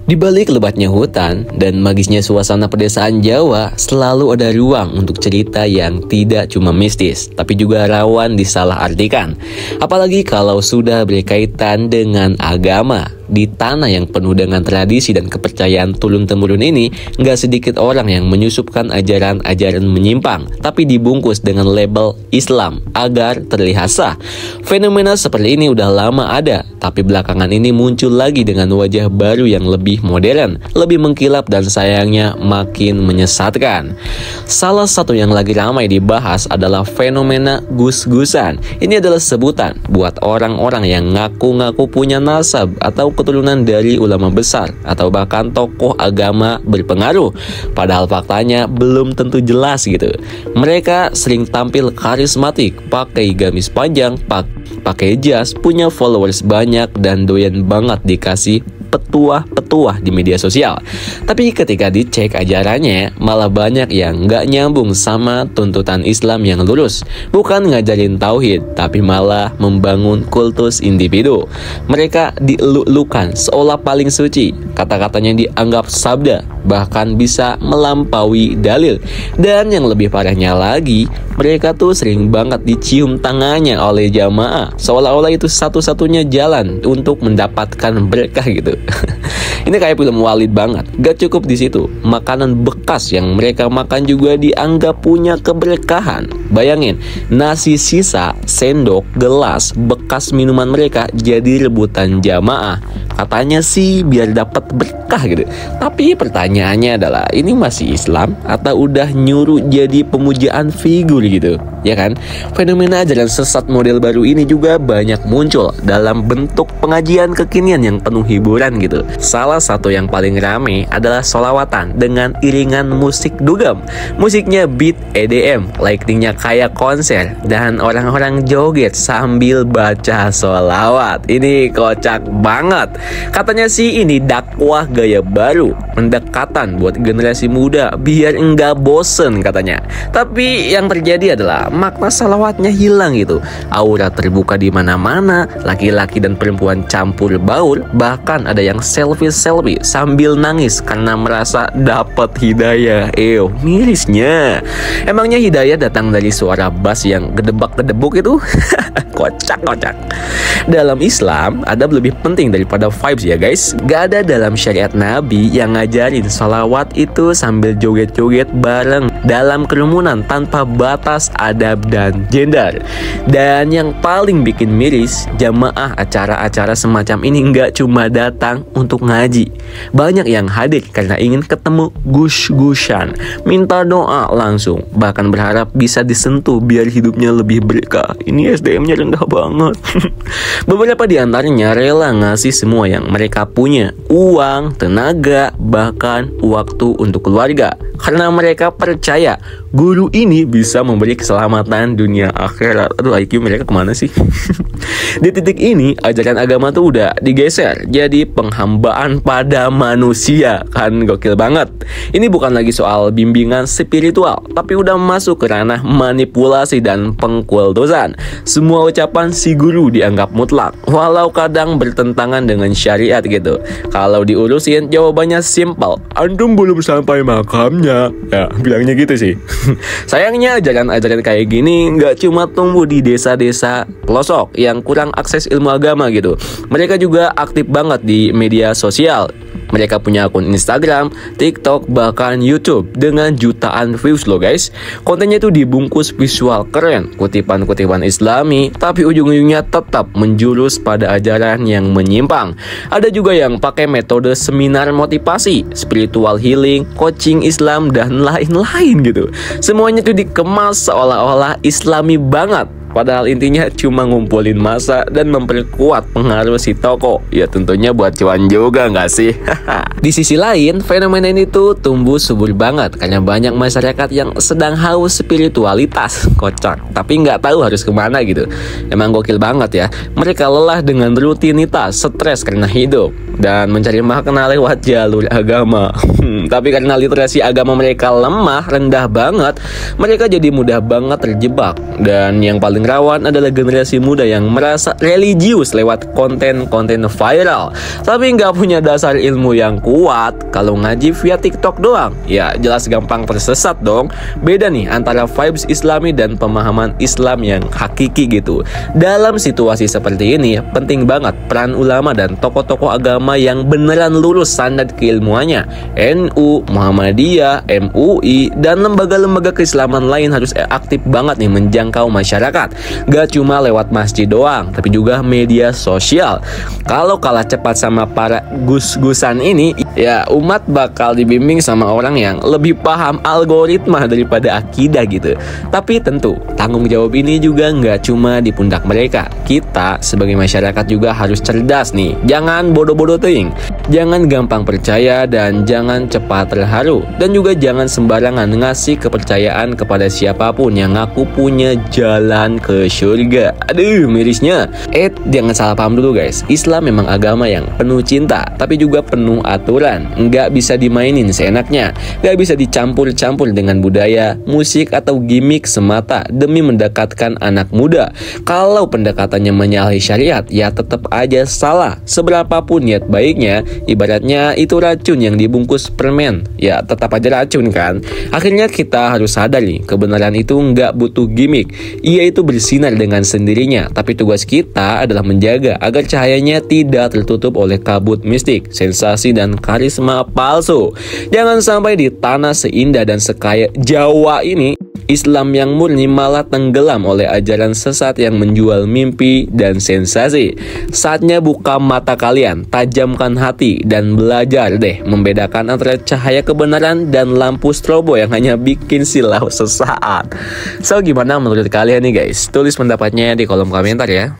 Di balik lebatnya hutan dan magisnya suasana pedesaan Jawa, selalu ada ruang untuk cerita yang tidak cuma mistis, tapi juga rawan disalahartikan. Apalagi kalau sudah berkaitan dengan agama. Di tanah yang penuh dengan tradisi dan kepercayaan turun-temurun ini, nggak sedikit orang yang menyusupkan ajaran-ajaran menyimpang, tapi dibungkus dengan label Islam agar terlihat sah. Fenomena seperti ini udah lama ada, tapi belakangan ini muncul lagi dengan wajah baru yang lebih modern, lebih mengkilap dan sayangnya makin menyesatkan. Salah satu yang lagi ramai dibahas adalah fenomena gus-gusan. Ini adalah sebutan buat orang-orang yang ngaku-ngaku punya nasab atau keturunan dari ulama besar atau bahkan tokoh agama berpengaruh. Padahal faktanya belum tentu jelas gitu. Mereka sering tampil karismatik, pakai gamis panjang, pakai jas, punya followers banyak dan doyan banget dikasih petuah-petuah di media sosial. Tapi ketika dicek ajarannya, malah banyak yang nggak nyambung sama tuntutan Islam yang lurus. Bukan ngajarin tauhid, tapi malah membangun kultus individu. Mereka dieluk-elukan seolah paling suci. Kata-katanya dianggap sabda, bahkan bisa melampaui dalil. Dan yang lebih parahnya lagi, mereka tuh sering banget dicium tangannya oleh jamaah, seolah-olah itu satu-satunya jalan untuk mendapatkan berkah gitu. Ini kayak film Walid banget. Gak cukup di situ, makanan bekas yang mereka makan juga dianggap punya keberkahan. Bayangin, nasi sisa, sendok, gelas, bekas minuman mereka jadi rebutan jamaah. Katanya sih biar dapat berkah gitu. Tapi pertanyaannya adalah, ini masih Islam atau udah nyuruh jadi pemujaan figur gitu? Ya kan? Fenomena ajaran sesat model baru ini juga banyak muncul dalam bentuk pengajian kekinian yang penuh hiburan gitu. Salah satu yang paling rame adalah sholawatan dengan iringan musik dugem. Musiknya beat EDM, lightingnya kayak konser, dan orang-orang joget sambil baca sholawat. Ini kocak banget. Katanya sih ini dakwah gaya baru, pendekatan buat generasi muda biar enggak bosen katanya. Tapi yang terjadi adalah makna salawatnya hilang gitu. Aura terbuka di mana-mana, laki-laki dan perempuan campur baur, bahkan ada yang selfie sambil nangis karena merasa dapat hidayah. Mirisnya. Emangnya hidayah datang dari suara bass yang gedebak-gedebuk itu? Kocak. Dalam Islam, adab lebih penting daripada vibes ya guys. Gak ada dalam syariat Nabi yang ngajarin salawat itu sambil joget-joget bareng dalam kerumunan tanpa batas adab dan gender. Dan yang paling bikin miris, jamaah acara-acara semacam ini nggak cuma datang untuk ngaji. Banyak yang hadir karena ingin ketemu gus-gusan, minta doa langsung, bahkan berharap bisa disentuh biar hidupnya lebih berkah. Ini SDM-nya rendah banget. Beberapa di antaranya rela ngasih semua yang mereka punya, uang, tenaga, bahkan waktu untuk keluarga, karena mereka percaya guru ini bisa memberi keselamatan dunia akhirat. Aduh, IQ mereka kemana sih? Di titik ini, ajaran agama tuh udah digeser jadi penghambaan pada manusia. Kan gokil banget. Ini bukan lagi soal bimbingan spiritual, tapi udah masuk ke ranah manipulasi dan pengkultusan. Semua ucapan si guru dianggap mutlak, walau kadang bertentangan dengan syariat gitu. Kalau diurusin, jawabannya simpel, antum belum sampai makamnya. Ya, bilangnya gitu sih. Sayangnya ajaran-ajaran kayak gini nggak cuma tumbuh di desa-desa pelosok yang kurang akses ilmu agama gitu. Mereka juga aktif banget di media sosial. Mereka punya akun Instagram, TikTok, bahkan YouTube dengan jutaan views loh guys. Kontennya itu dibungkus visual keren, kutipan-kutipan Islami, tapi ujung-ujungnya tetap menjurus pada ajaran yang menyimpang. Ada juga yang pakai metode seminar motivasi, spiritual healing, coaching Islam, dan lain-lain gitu. Semuanya tuh dikemas seolah-olah Islami banget. Padahal intinya cuma ngumpulin massa dan memperkuat pengaruh si toko. Ya tentunya buat cuan juga nggak sih? Di sisi lain, fenomena ini tuh tumbuh subur banget karena banyak masyarakat yang sedang haus spiritualitas. Kocak, tapi nggak tahu harus kemana gitu. Emang gokil banget ya. Mereka lelah dengan rutinitas, stres karena hidup, dan mencari makna lewat jalur agama. Tapi karena literasi agama mereka lemah, rendah banget, mereka jadi mudah banget terjebak. Dan yang paling paling rawan adalah generasi muda yang merasa religius lewat konten-konten viral, tapi nggak punya dasar ilmu yang kuat. Kalau ngaji via TikTok doang, ya jelas gampang tersesat dong. Beda nih antara vibes Islami dan pemahaman Islam yang hakiki gitu. Dalam situasi seperti ini, penting banget peran ulama dan tokoh-tokoh agama yang beneran lurus standar keilmuannya. NU, Muhammadiyah, MUI, dan lembaga-lembaga keislaman lain harus aktif banget nih menjangkau masyarakat. Gak cuma lewat masjid doang, tapi juga media sosial. Kalau kalah cepat sama para gus-gusan ini, ya umat bakal dibimbing sama orang yang lebih paham algoritma daripada akidah gitu. Tapi tentu, tanggung jawab ini juga nggak cuma di pundak mereka. Kita sebagai masyarakat juga harus cerdas nih. Jangan bodoh-bodoh ting. Jangan gampang percaya dan jangan cepat terharu. Dan juga jangan sembarangan ngasih kepercayaan kepada siapapun yang ngaku punya jalan ke surga. Aduh, mirisnya. Jangan salah paham dulu guys. Islam memang agama yang penuh cinta, tapi juga penuh aturan. Nggak bisa dimainin seenaknya. Nggak bisa dicampur-campur dengan budaya, musik, atau gimmick semata demi mendekatkan anak muda. Kalau pendekatannya menyalahi syariat, ya tetap aja salah. Seberapapun niat baiknya, ibaratnya itu racun yang dibungkus permen, ya tetap aja racun kan. Akhirnya kita harus sadari, kebenaran itu nggak butuh gimmick. Ia itu bersinar dengan sendirinya, tapi tugas kita adalah menjaga agar cahayanya tidak tertutup oleh kabut mistik, sensasi, dan karisma palsu. Jangan sampai di tanah seindah dan sekaya Jawa ini, Islam yang murni malah tenggelam oleh ajaran sesat yang menjual mimpi dan sensasi. Saatnya buka mata kalian, tajamkan hati, dan belajar deh membedakan antara cahaya kebenaran dan lampu strobo yang hanya bikin silau sesaat. So, gimana menurut kalian nih guys? Tulis pendapatnya di kolom komentar ya.